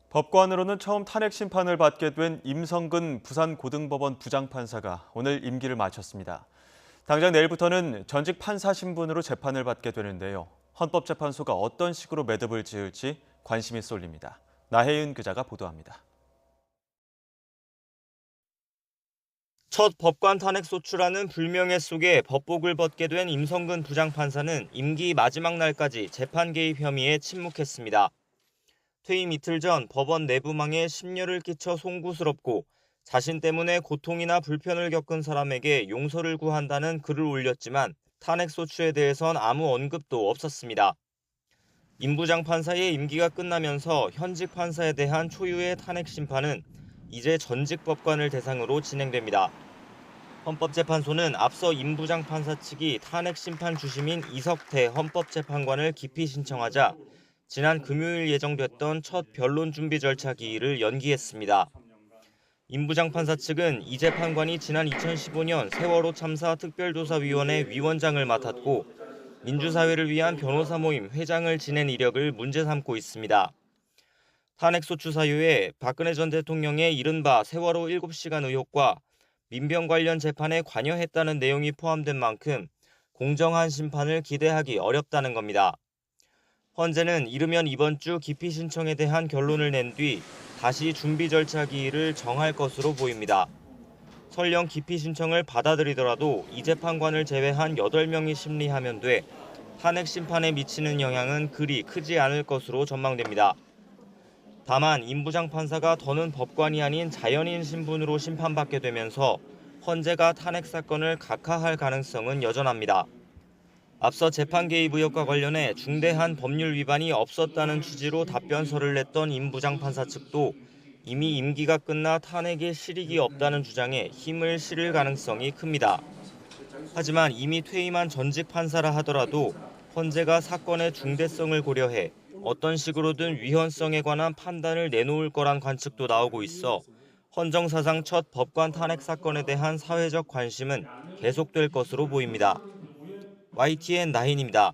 법관으로는 처음 탄핵 심판을 받게 된 임성근 부산고등법원 부장판사가 오늘 임기를 마쳤습니다. 당장 내일부터는 전직 판사 신분으로 재판을 받게 되는데요. 헌법재판소가 어떤 식으로 매듭을 지을지 관심이 쏠립니다. 나혜윤 기자가 보도합니다. 첫 법관 탄핵 소추라는 불명예 속에 법복을 벗게 된 임성근 부장판사는 임기 마지막 날까지 재판 개입 혐의에 침묵했습니다. 퇴임 이틀 전 법원 내부망에 심려를 끼쳐 송구스럽고 자신 때문에 고통이나 불편을 겪은 사람에게 용서를 구한다는 글을 올렸지만 탄핵 소추에 대해선 아무 언급도 없었습니다. 임 부장판사의 임기가 끝나면서 현직 판사에 대한 초유의 탄핵 심판은 이제 전직 법관을 대상으로 진행됩니다. 헌법재판소는 앞서 임 부장판사 측이 탄핵 심판 주심인 이석태 헌법재판관을 기피 신청하자 지난 금요일 예정됐던 첫 변론 준비 절차 기일을 연기했습니다. 임 부장판사 측은 이 재판관이 지난 2015년 세월호 참사 특별조사위원회 위원장을 맡았고 민주사회를 위한 변호사 모임 회장을 지낸 이력을 문제 삼고 있습니다. 탄핵소추 사유에 박근혜 전 대통령의 이른바 세월호 7시간 의혹과 민병 관련 재판에 관여했다는 내용이 포함된 만큼 공정한 심판을 기대하기 어렵다는 겁니다. 헌재는 이르면 이번 주 기피 신청에 대한 결론을 낸 뒤 다시 준비 절차 기일을 정할 것으로 보입니다. 설령 기피 신청을 받아들이더라도 이 재판관을 제외한 8명이 심리하면 돼 탄핵 심판에 미치는 영향은 그리 크지 않을 것으로 전망됩니다. 다만 임 부장판사가 더는 법관이 아닌 자연인 신분으로 심판받게 되면서 헌재가 탄핵 사건을 각하할 가능성은 여전합니다. 앞서 재판 개입 의혹과 관련해 중대한 법률 위반이 없었다는 취지로 답변서를 냈던 임 부장판사 측도 이미 임기가 끝나 탄핵에 실익이 없다는 주장에 힘을 실을 가능성이 큽니다. 하지만 이미 퇴임한 전직 판사라 하더라도 헌재가 사건의 중대성을 고려해 어떤 식으로든 위헌성에 관한 판단을 내놓을 거란 관측도 나오고 있어 헌정사상 첫 법관 탄핵 사건에 대한 사회적 관심은 계속될 것으로 보입니다. YTN 나인입니다.